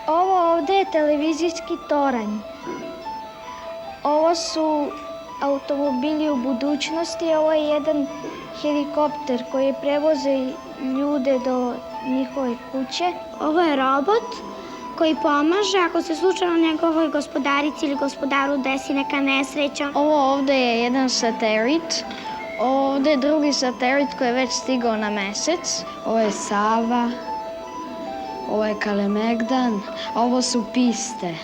Ovo ovde je televizijski toranj. Ovo su automobili u budućnosti, ovo je jedan helikopter koji prevoze ljude do njihove kuće. Ovo je robot koji pomaže ako se slučajno njegovoj gospodarici ili gospodaru desi neka nesreća. Ovo ovde je jedan satelit. Ovde je drugi satelit koji je već stigao na mesec. Ovo je Sava, ovo je Kalemegdan, a ovo su piste.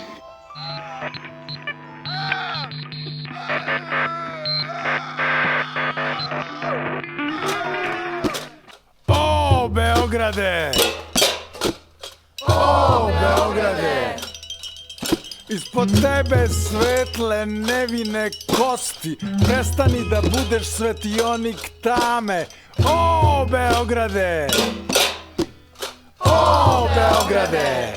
O, Beograde! O, Beograde! Ispod tebe svetle nevine kosti, prestani da budeš svetionik tame. O, Beograde! O, Beograde!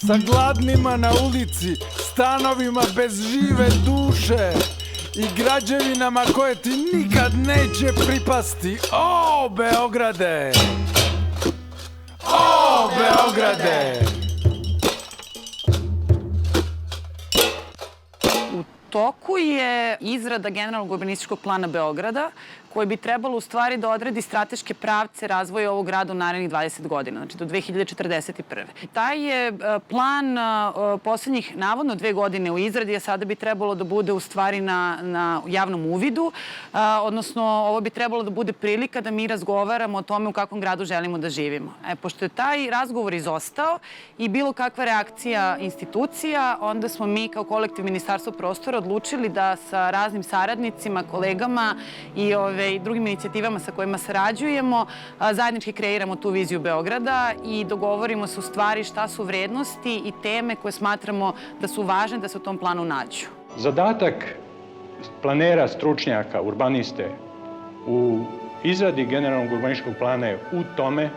Sa gladnima na ulici, stanovima bez žive duše i građevinama koje ti nikad neće pripasti. O, Beograde! O, Beograde! U toku je izrada generalnog urbanističkog plana Beograda, koji bi trebalo u stvari da odredi strateške pravce razvoja ovog grada u narednih 20 godina, znači do 2041. Taj je plan poslednjih navodno 2 godine u izradi, a sada bi trebalo da bude u stvari na javnom uvidu, odnosno ovo bi trebalo da bude prilika da mi razgovaramo o tome u kakvom gradu želimo da živimo. Pošto je taj razgovor izostao i bilo kakva reakcija institucija, onda smo mi kao kolektiv Ministarstva prostora odlučili da sa raznim saradnicima, kolegama i drugim inicijativama sa kojima sarađujemo, zajednički kreiramo tu viziju Beograda i dogovorimo se u stvari šta su vrednosti i teme koje smatramo da su važne da se u tom planu nađu. Zadatak planera, stručnjaka, urbaniste u izradi generalnog urbanističkog plana je u tome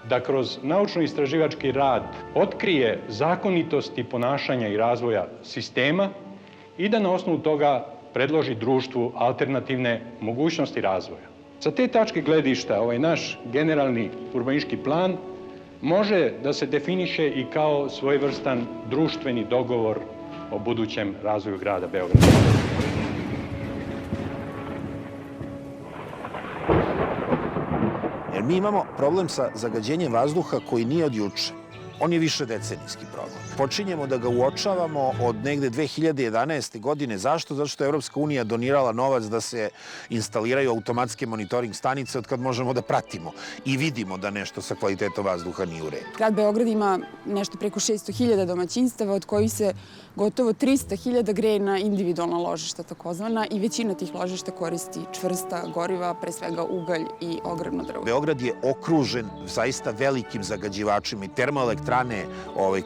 da kroz naučno-istraživački rad otkrije zakonitosti ponašanja i razvoja sistema i da na osnovu toga predloži društvu alternativne mogućnosti razvoja. Sa te tačke gledišta, ovaj naš generalni urbanistički plan može da se definiše i kao svojevrstan društveni dogovor o budućem razvoju grada Beograda. Jer mi imamo problem sa zagađenjem vazduha koji nije od juče. On je više decenijski problem. Počinjemo da ga uočavamo od negde 2011. godine. Zašto? Zato što je Evropska unija donirala novac da se instaliraju automatske monitoring stanice od kad možemo da pratimo i vidimo da nešto sa kvalitetom vazduha nije u redu. Grad Beograd ima nešto preko 600.000 domaćinstava, od kojih se gotovo 300.000 greje na individualna ložišta takozvana i većina tih ložišta koristi čvrsta goriva, pre svega ugalj i ogrevno drvo. Beograd je okružen zaista velikim zagađivačima i termoelektrane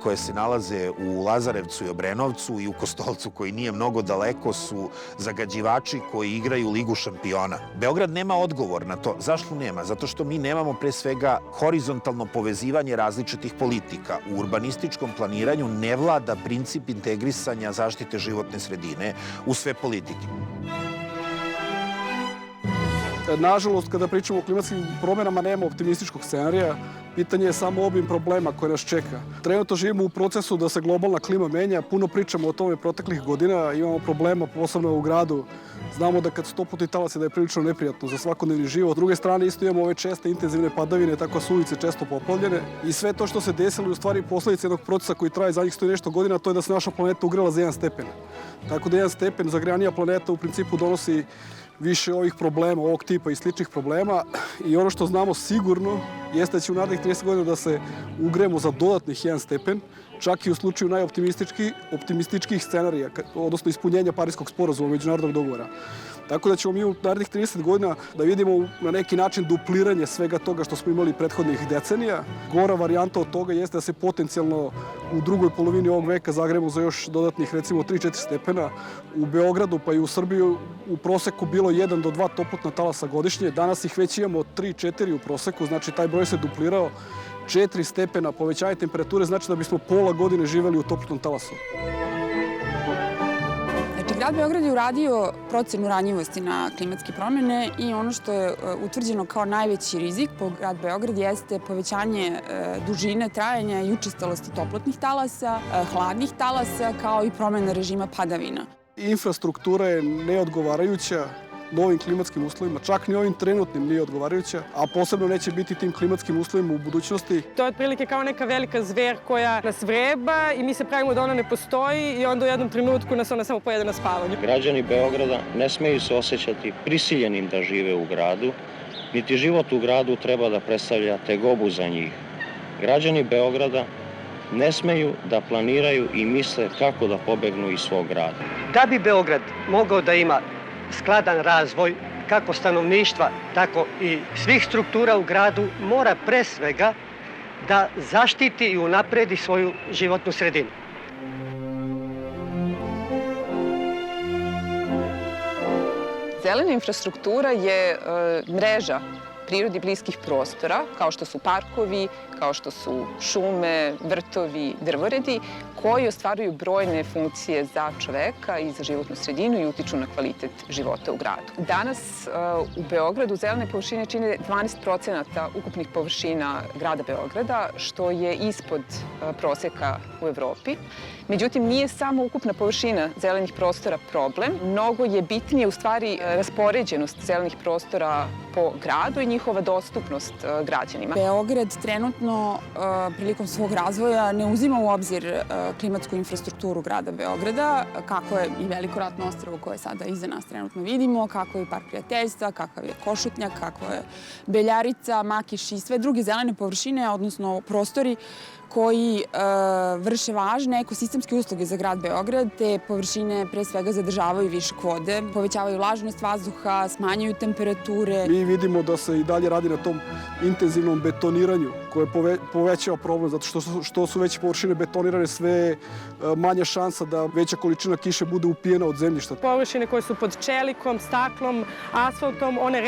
koje se nalaze u Lazarevcu i Obrenovcu i u Kostolcu koji nije mnogo daleko su zagađivači koji igraju Ligu šampiona. Beograd nema odgovor na to. Zašto nema? Zato što mi nemamo pre svega horizontalno povezivanje različitih politika. U urbanističkom planiranju ne vlada princip integrisanja zaštite životne sredine u sve politike. Nažalost, kada pričamo o klimatskim promjenama, nema optimističkog scenarija. Pitanje je samo obim problema koje nas čeka. Trenutno živimo u procesu da se globalna klima menja. Puno pričamo o tome proteklih godina. Imamo problema, posebno u gradu. Znamo da kad su toplotni talasi da je prilično neprijatno za svakodnevni život. S druge strane, isto imamo ove česte intenzivne padavine, tako su ulice često poplavljene. I sve to što se desilo je u stvari posledica jednog procesa koji traje zadnjih 100 i nešto godina, to je da se naša planeta ugrela za 1 stepen. Tako da 1 stepen zagrejanija planeta u principu donosi više ovih problema, ovog tipa i sličnih problema. I ono što znamo sigurno jeste da će u narednih 30 godina da se ugrejemo za dodatnih 1 stepen, čak i u slučaju najoptimističkih scenarija, odnosno ispunjenja Pariskog sporazuma, međunarodnog dogovora. Tako da ćemo mi u narednih 30 godina da vidimo na neki način dupliranje svega toga što smo imali prethodnih decenija. Gora varijanta od toga jeste da se potencijalno u drugoj polovini ovog veka zagrejemo za još dodatnih recimo 3-4 stepena. U Beogradu pa i u Srbiji u proseku bilo 1 do 2 toplotna talasa godišnje. Danas ih već imamo 3-4 u proseku, znači taj broj se duplirao. 4 stepena povećanje temperature znači da bismo pola godine živeli u toplotnom talasu. Grad Beograd je uradio procenu ranjivosti na klimatske promene i ono što je utvrđeno kao najveći rizik po Grad Beograd jeste povećanje dužine trajanja i učestalosti toplotnih talasa, hladnih talasa, kao i promena režima padavina. Infrastruktura je neodgovarajuća novim klimatskim uslovima, čak ni ovim trenutnim nije odgovarajuća, a posebno neće biti tim klimatskim uslovima u budućnosti. To je otprilike kao neka velika zver koja nas vreba i mi se pravimo da ona ne postoji i onda u jednom trenutku nas ona samo pojede na spavanju. Građani Beograda ne smeju se osjećati prisiljenim da žive u gradu, niti život u gradu treba da predstavlja tegobu za njih. Građani Beograda ne smeju da planiraju i misle kako da pobegnu iz svog grada. Da bi Beograd mogao da ima skladan razvoj, kako stanovništva, tako i svih struktura u gradu, mora pre svega da zaštiti i unapredi svoju životnu sredinu. Zelena infrastruktura je mreža prirodi bliskih prostora, kao što su parkovi, kao što su šume, vrtovi, drvoredi, koji ostvaruju brojne funkcije za čoveka i za životnu sredinu i utiču na kvalitet života u gradu. Danas u Beogradu zelene površine čine 12% ukupnih površina grada Beograda, što je ispod proseka u Evropi. Međutim, nije samo ukupna površina zelenih prostora problem, mnogo je bitnije u stvari raspoređenost zelenih prostora po gradu i njihova dostupnost građanima. Beograd trenutno prilikom svog razvoja ne uzima u obzir klimatsku infrastrukturu grada Beograda, kako je i Veliko ratno ostrvo koje sada iza nas trenutno vidimo, kako je Park prijateljstva, kakav je Košutnjak, kako je Beljarica, Makiš i sve druge zelene površine, odnosno prostori koji vrše važne ekosistemske usluge za grad Beograd. Te površine pre svega zadržavaju višak vode, povećavaju vlažnost vazduha, smanjuju temperature. Mi vidimo da se i dalje radi na tom intenzivnom betoniranju koje povećava problem, zato što su veće površine betonirane, sve manja šansa da veća količina kiše bude upijena od zemljišta. Površine koje su pod čelikom, staklom, asfaltom, one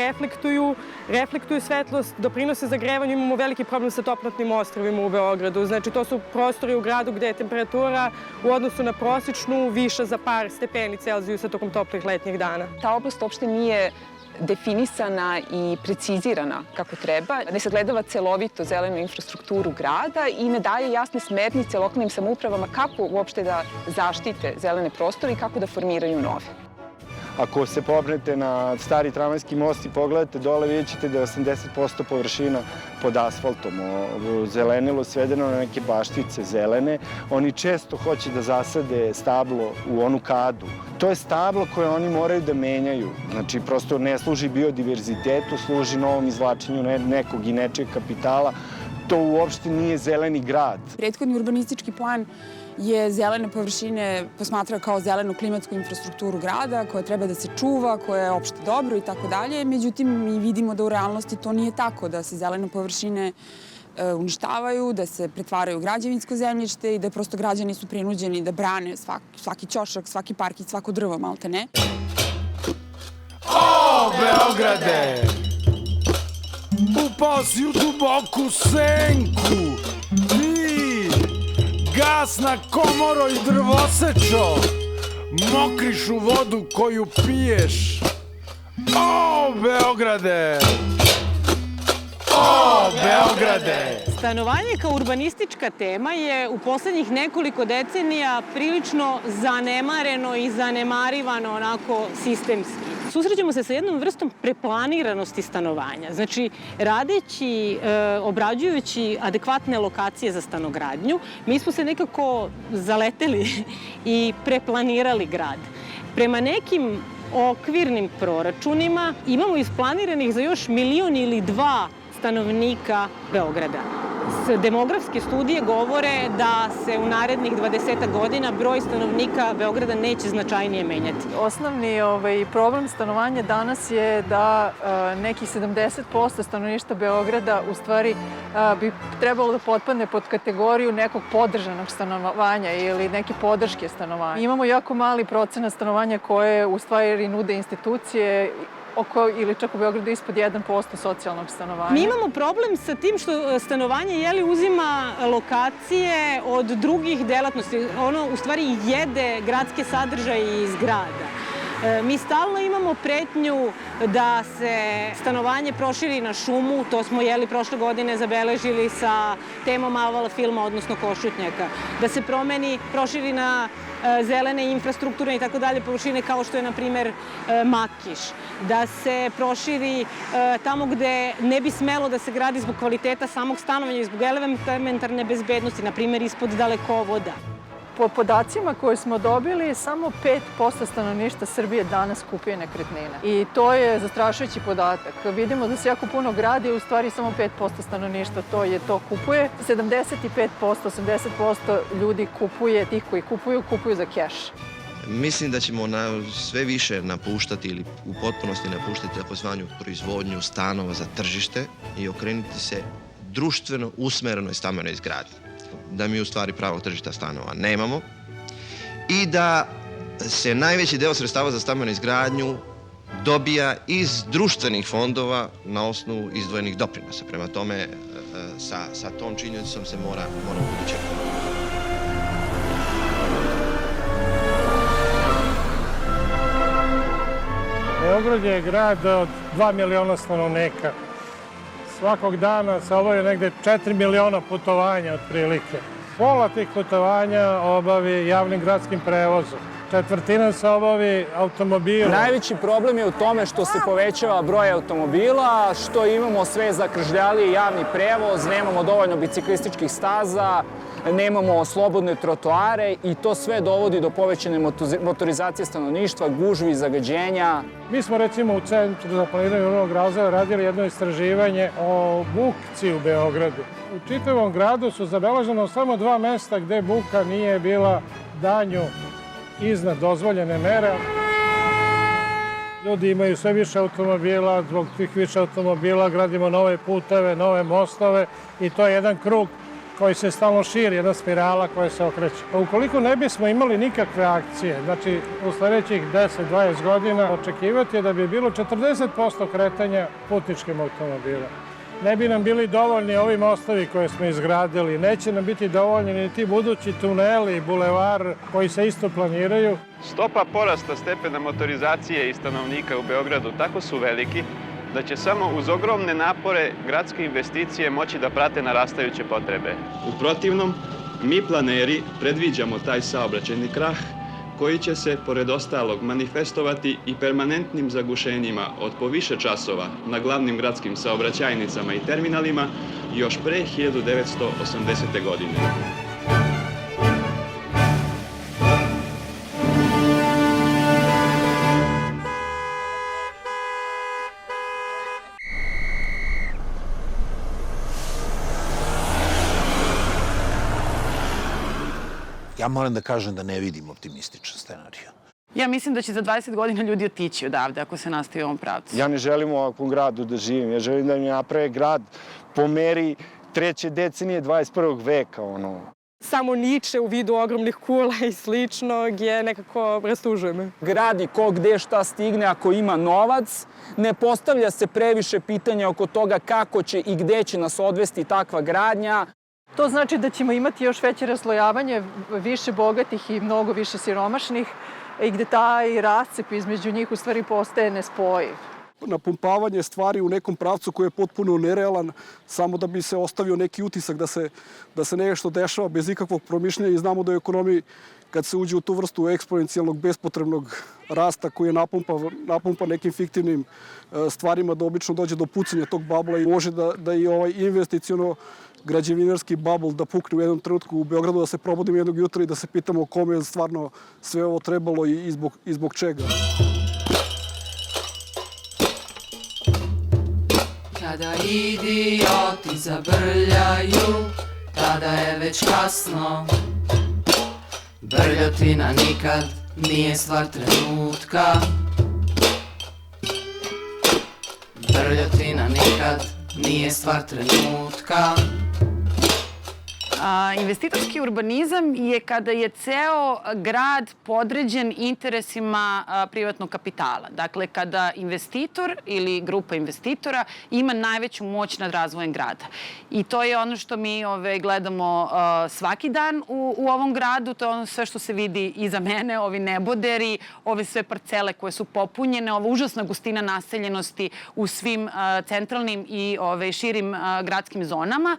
reflektuju svetlost, doprinose zagrevanju. Imamo veliki problem sa toplotnim ostrvima u Beogradu. Znači, to su prostori u gradu gde je temperatura u odnosu na prosječnu viša za par stepeni Celzijusa tokom toplih letnjih dana. Ta oblast uopšte nije definisana i precizirana kako treba, ne sagledava celovito zelenu infrastrukturu grada i ne daje jasne smernice lokalnim samoupravama kako uopšte da zaštite zelene prostore i kako da formiraju nove. Ako se popnete na stari tramvajski most i pogledate dole, vidjet ćete da je 80% površina pod asfaltom. Zelenilo svedeno na neke baštice zelene. Oni često hoće da zasade stablo u onu kadu. To je stablo koje oni moraju da menjaju. Znači, prosto ne služi biodiverzitetu, služi novom izvlačenju nekog i nečeg kapitala. To uopšte nije zeleni grad. Prethodni urbanistički plan je zelene površine posmatrao kao zelenu klimatsku infrastrukturu grada koja treba da se čuva, koja je opšte dobro i tako dalje. Međutim, mi vidimo da u realnosti to nije tako, da se zelene površine uništavaju, da se pretvaraju u građevinsko zemljište i da prosto građani su prinuđeni da brane svaki ćošak, svaki parkić, svako drvo, malte ne. O, Beograde! Upao si u duboku senku! Gasna komoro i drvosečo, mokriš u vodu koju piješ. O, Beograde! O, Beograde! Stanovanje kao urbanistička tema je u poslednjih nekoliko decenija prilično zanemareno i zanemarivano onako sistemski. Susrećemo se sa jednom vrstom preplaniranosti stanovanja. Znači, obrađujući adekvatne lokacije za stanogradnju, mi smo se nekako zaleteli i preplanirali grad. Prema nekim okvirnim proračunima imamo isplaniranih za još 1 milion ili 2 stanovnika Beograda. Demografske studije govore da se u narednih 20 godina broj stanovnika Beograda neće značajnije menjati. Osnovni problem stanovanja danas je da nekih 70% stanovništva Beograda u stvari bi trebalo da potpadne pod kategoriju nekog podržanog stanovanja ili neke podrške stanovanja. Imamo jako mali procenat stanovanja koje u stvari nude institucije oko ili čak u Beogradu ispod 1% socijalnog stanovanja. Mi imamo problem sa tim što stanovanje uzima lokacije od drugih delatnosti. Ono u stvari jede gradske sadržaje iz grada. Mi stalno imamo pretnju da se stanovanje proširi na šumu, to smo prošle godine zabeležili sa temom Avala filma, odnosno Košutnjaka. Da se proširi na zelene infrastrukturne i tako dalje površine kao što je, na primer, Makiš. Da se proširi tamo gde ne bi smelo da se gradi zbog kvaliteta samog stanovanja i zbog elementarne bezbednosti, na primer ispod dalekovoda. Po podacima koje smo dobili, samo 5% stanovništva Srbije danas kupuje nekretnine. I to je zastrašujući podatak. Vidimo da se jako puno gradi, u stvari samo 5% stanovništva to kupuje. 75%, 80% ljudi kupuje, tih koji kupuju za keš. Mislim da ćemo sve više napuštati ili u potpunosti napuštati takozvanu proizvodnju stanova za tržište i okrenuti se društveno usmerenoj stambenoj izgradnji. Da mi u stvari pravog tržišta stanova nemamo i da se najveći deo sredstava za stambenu izgradnju dobija iz društvenih fondova na osnovu izdvojenih doprinosa. Prema tome, sa tom činjenicom se mora buduće. Beograd je grad od 2 miliona stanovnika. Svakog dana se obavi negde 4 miliona putovanja otprilike. Pola tih putovanja obavi javnim gradskim prevozom. Četvrtina se obavi automobilom. Najveći problem je u tome što se povećava broj automobila, što imamo sve zakržljaliji javni prevoz, nemamo dovoljno biciklističkih staza, nemamo slobodne trotoare i to sve dovodi do povećane motorizacije stanovništva, gužvi, zagađenja. Mi smo recimo u Centru za planiranje urbanog razvoja radili jedno istraživanje o buci u Beogradu. U čitavom gradu su zabeleženo samo 2 mesta gde buka nije bila danju iznad dozvoljene mere. Ljudi imaju sve više automobila, zbog tih više automobila gradimo nove puteve, nove mostove i to je jedan krug koji se stalno širi, jedna spirala koja se okreće. Ukoliko ne bismo imali nikakve akcije, znači u sledećih 10-20 godina, očekivati je da bi bilo 40% kretanja putničkim automobila. Ne bi nam bili dovoljni ovi mostovi koje smo izgradili, neće nam biti dovoljni ni ti budući tuneli, bulevar koji se isto planiraju. Stopa porasta stepena motorizacije i stanovnika u Beogradu tako su veliki da će samo uz ogromne napore gradske investicije moći da prate narastajuće potrebe. U protivnom, mi planeri predviđamo taj saobraćajni krah koji će se, pored ostalog, manifestovati i permanentnim zagušenjima od po više časova na glavnim gradskim saobraćajnicama i terminalima još pre 1980. godine. Ja moram da kažem da ne vidim optimističan scenarij. Ja mislim da će za 20 godina ljudi otići odavde ako se nastavi u ovom pravcu. Ja ne želim u ovakvom gradu da živim. Ja želim da mi naprave grad po meri 3. decenije 21. veka. Samo Niče u vidu ogromnih kula i sličnog je nekako rastužuje me. Gradi ko gde šta stigne ako ima novac, ne postavlja se previše pitanja oko toga kako će i gde će nas odvesti takva gradnja. To znači da ćemo imati još veće raslojavanje, više bogatih i mnogo više siromašnih i gde taj rascep između njih u stvari postaje nespojiv. Napumpavanje stvari u nekom pravcu koji je potpuno nerealan, samo da bi se ostavio neki utisak da se nešto dešava bez ikakvog promišljanja i znamo da u ekonomiji kad se uđe u tu vrstu eksponencijalnog bespotrebnog rasta koji je napumpa nekim fiktivnim stvarima da obično dođe do pucanja tog babla i može da i ovaj investiciono građevinarski bubble da pukne u jednom trenutku u Beogradu, da se probudimo jednog jutra i da se pitamo kome je stvarno sve ovo trebalo i zbog čega. Kada idioti zabrljaju, tada je već kasno. Brljotina nikad nije stvar trenutka. Brljotina nikad nije stvar trenutka. Investitorski urbanizam je kada je ceo grad podređen interesima privatnog kapitala. Dakle, kada investitor ili grupa investitora ima najveću moć nad razvojem grada. I to je ono što mi gledamo svaki dan u ovom gradu. To je ono sve što se vidi iza mene, ovi neboderi, ove sve parcele koje su popunjene, ova užasna gustina naseljenosti u svim centralnim i širim gradskim zonama.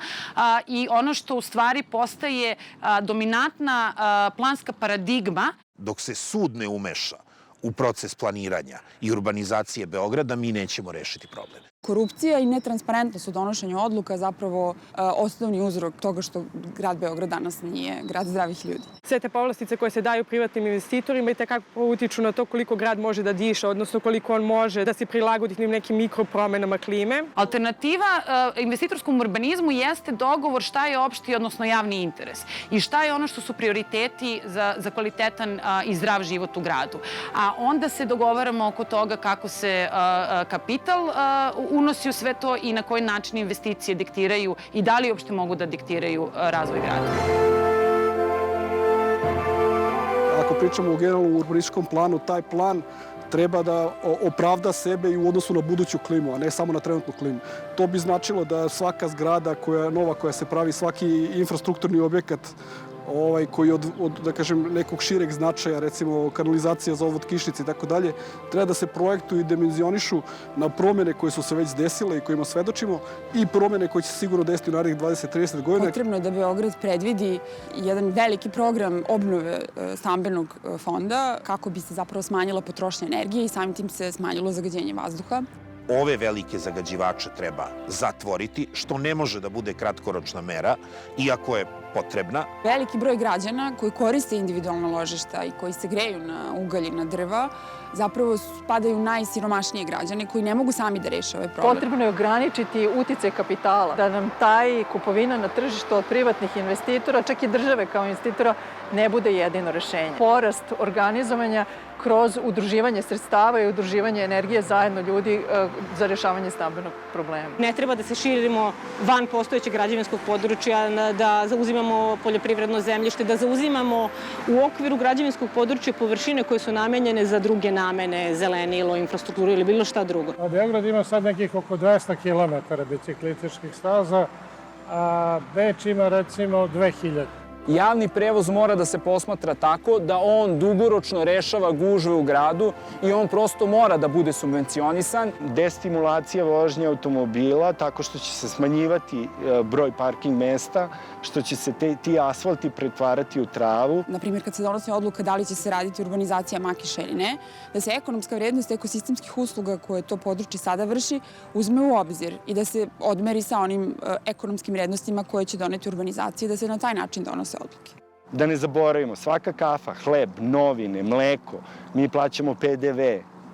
I ono što u stvari postaje dominantna planska paradigma. Dok se sud ne umeša u proces planiranja i urbanizacije Beograda, mi nećemo rešiti problem. Korupcija i netransparentnost u donošenju odluka zapravo osnovni uzrok toga što grad Beograd danas nije grad zdravih ljudi. Sve te povlastice koje se daju privatnim investitorima i tekako utiču na to koliko grad može da diše, odnosno koliko on može da se prilagodi nekim mikropromenama klime. Alternativa investitorskom urbanizmu jeste dogovor šta je opšti, odnosno javni interes i šta je ono što su prioriteti za kvalitetan i zdrav život u gradu. A onda se dogovaramo oko toga kako se kapital unosi u sve to i na koji način investicije diktiraju i da li uopšte mogu da diktiraju razvoj grada. Ako pričamo o generalnom urbanističkom planu, taj plan treba da opravda sebe i u odnosu na buduću klimu, a ne samo na trenutnu klimu. To bi značilo da svaka zgrada nova koja se pravi, svaki infrastrukturni objekat koji od da kažem, nekog šireg značaja, recimo kanalizacija za odvod kišnice i tako dalje, treba da se projektuju i dimenzionišu na promene koje su se već desile i kojima svedočimo i promene koje će se sigurno desiti u narednih 20-30 godina. Potrebno je da Beograd predvidi jedan veliki program obnove stambenog fonda kako bi se zapravo smanjila potrošnja energije i samim tim se smanjilo zagađenje vazduha. Ove velike zagađivače treba zatvoriti, što ne može da bude kratkoročna mera, iako je potrebna. Veliki broj građana koji koriste individualna ložišta i koji se greju na ugalj i na drva, zapravo spadaju najsiromašnije građane koji ne mogu sami da reše ovaj problem. Potrebno je ograničiti uticaj kapitala, da nam taj kupovina na tržištu od privatnih investitora, čak i države kao investitora, ne bude jedino rešenje. Porast organizovanja kroz udruživanje sredstava i udruživanje energije zajedno ljudi za rešavanje stambenog problema. Ne treba da se širimo van postojećeg građevinskog područja, da zauzimamo poljoprivredno zemljište, da zauzimamo u okviru građevinskog područja površine koje su namenjene za druge namene, zelenilo, infrastrukturu ili bilo šta drugo. Beograd ima sad nekih oko 200 km biciklističkih staza, a Beč ima recimo 2000. Javni prevoz mora da se posmatra tako da on dugoročno rešava gužve u gradu i on prosto mora da bude subvencionisan. Destimulacija vožnje automobila tako što će se smanjivati broj parking mesta, što će se ti asfalti pretvarati u travu. Naprimjer, kad se donosi odluka da li će se raditi urbanizacija Makiša ili ne, da se ekonomska vrednost ekosistemskih usluga koje to područje sada vrši uzme u obzir i da se odmeri sa onim ekonomskim vrednostima koje će doneti urbanizacija, da se na taj način donose odluke. Da ne zaboravimo, svaka kafa, hleb, novine, mleko, mi plaćamo PDV,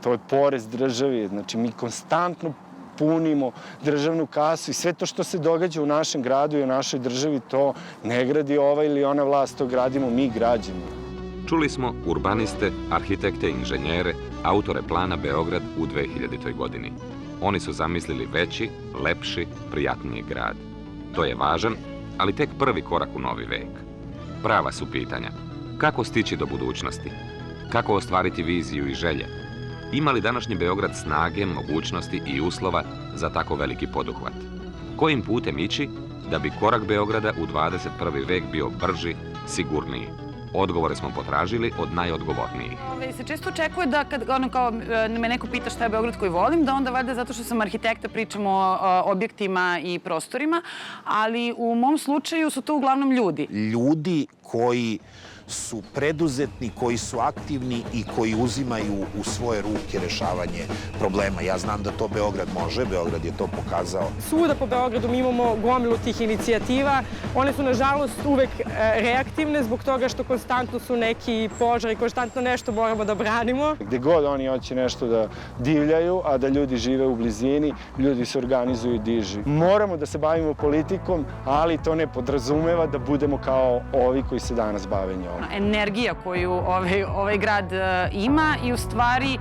to je porez državi, znači mi konstantno punimo državnu kasu i sve to što se događa u našem gradu i u našoj državi, to ne gradi ova ili ona vlast, to gradimo mi građani. Čuli smo urbaniste, arhitekte i inženjere, autore plana Beograd u 2000. godini. Oni su zamislili veći, lepši, prijatniji grad. To je važan, ali tek prvi korak u novi vek. Prava su pitanja. Kako stići do budućnosti? Kako ostvariti viziju i želje? Ima li današnji Beograd snage, mogućnosti i uslova za tako veliki poduhvat? Kojim putem ići da bi korak Beograda u 21. vek bio brži, sigurniji? Odgovore smo potražili od najodgovornijih. Se često očekuje da kad me neko pita šta je Beograd koji volim, da onda valjda zato što sam arhitekta pričamo o objektima i prostorima, ali u mom slučaju su to uglavnom ljudi. Ljudi koji su preduzetni, koji su aktivni i koji uzimaju u svoje ruke rešavanje problema. Ja znam da to Beograd može, Beograd je to pokazao. Svuda po Beogradu mi imamo gomilu tih inicijativa. One su, nažalost, uvek reaktivne zbog toga što konstantno su neki požari, konstantno nešto moramo da branimo. Gde god oni hoće nešto da divljaju, a da ljudi žive u blizini, ljudi se organizuju i dižu. Moramo da se bavimo politikom, ali to ne podrazumeva da budemo kao ovi koji koji se danas bave njom. Energija koju ovaj grad ima i u stvari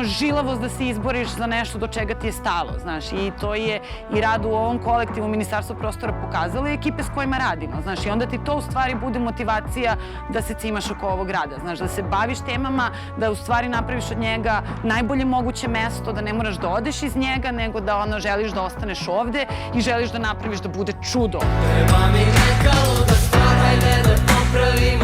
žilavost da se izboriš za nešto do čega ti je stalo, znaš, i to je i rad u ovom kolektivu Ministarstva prostora pokazalo i ekipe s kojima radimo, znaš, i onda ti to u stvari bude motivacija da se cimaš oko ovog grada, znaš, da se baviš temama, da u stvari napraviš od njega najbolje moguće mesto, da ne moraš da odeš iz njega, nego da želiš da ostaneš ovde i želiš da napraviš da bude čudo. Treba mi neka luda stvar, hajde da popravimo